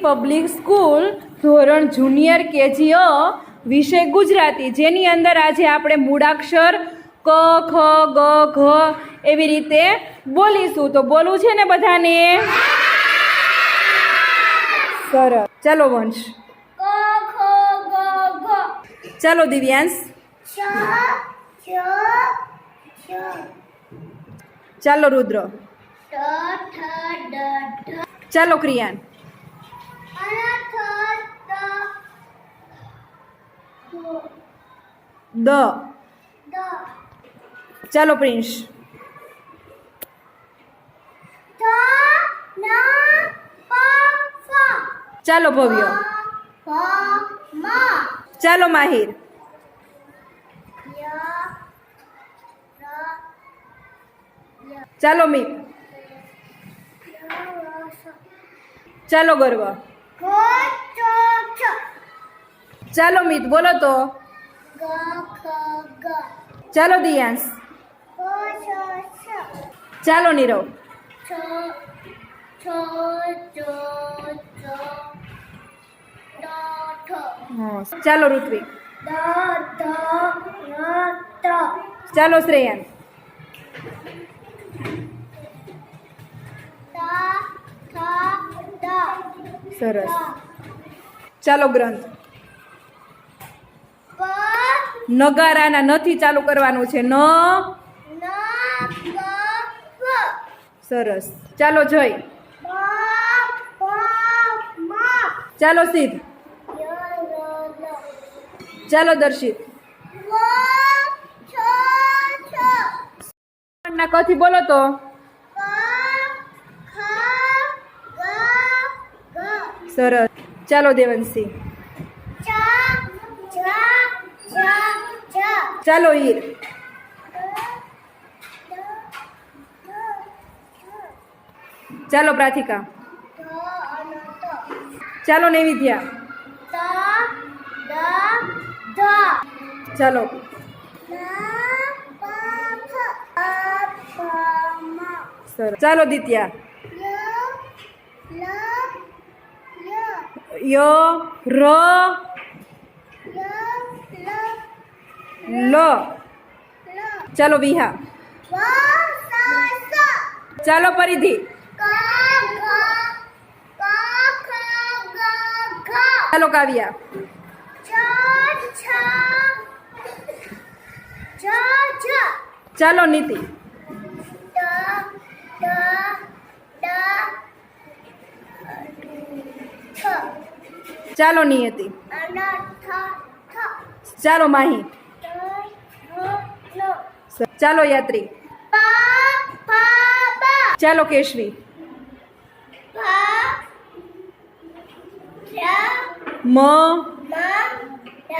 Public school ધોરણ junior KG અ વિષય ગુજરાતી, જેની અંદર આજે આપણે મૂળાક્ષર ક ખ ગ ઘ એવી રીતે બોલીશું. તો બોલવું છે ને બધાને? સરસ. ચાલો વંશ. ક ખ ગ ઘ. ચાલો દિવ્યાંશ. ચ ચ ચ. ચાલો રુદ્ર. ટ ઠ ડ ઢ. ચાલો ક્રિયાન. અન થ ત દ. દ. ચાલો પ્રિન્સ. થ ન પ ફ. ચાલો ભવ્ય. પ મ. ચાલો માહિર. ય ર ય. ચાલો મીત. ય ર સ. ચાલો ગર્વ. ઘ ચ છ. ચાલો મિત બોલો તો. ગ ખ ગ. ચાલો દિયાંશ. ક छ છ. ચાલો નીરવ. છ છ ચ ચ ડ ઠ. ચાલો ઋત્વિક. દ ધ ન ત. ચાલો શ્રેયન. ત થ દ. સરસ. ચાલો ગ્રંથ. પ નગારાના નથી ચાલુ કરવાનું છે. ન. ન પ ફ. સરસ. ચાલો જય. બ પ મ. ચાલો સિદ્ધ. ય ર લ. ચાલો દર્શિત. વ છ છ. ના કથી બોલો તો. ક ખ ગ ઘ. સરસ. ચાલો દેવંશી. ચ છ છ છ. ચાલો ઈર. ચાલો પ્રાથિકા. ચાલો નૈવિધ્યા. ત દ ધ. ચાલો. ન પ ફ. અ પ મ. સરસ. ચાલો દિત્યા. ય લ ય. ય ર ય લ. લ. ચાલો વિહા. વ સ સ. ચાલો પરિધિ. ક ખ ગ ઘ. ચાલો કાવ્યા. ચ છ જ જ. ચાલો નીતિ. ટ ટ ડ ઠ. ચાલો નિયતિ. અન થ થ. ચાલો માહી. ટ ઢ લ. ચાલો યાત્રી. પ ફ બ. ચાલો કેશવી. ફ ર મ મ ડ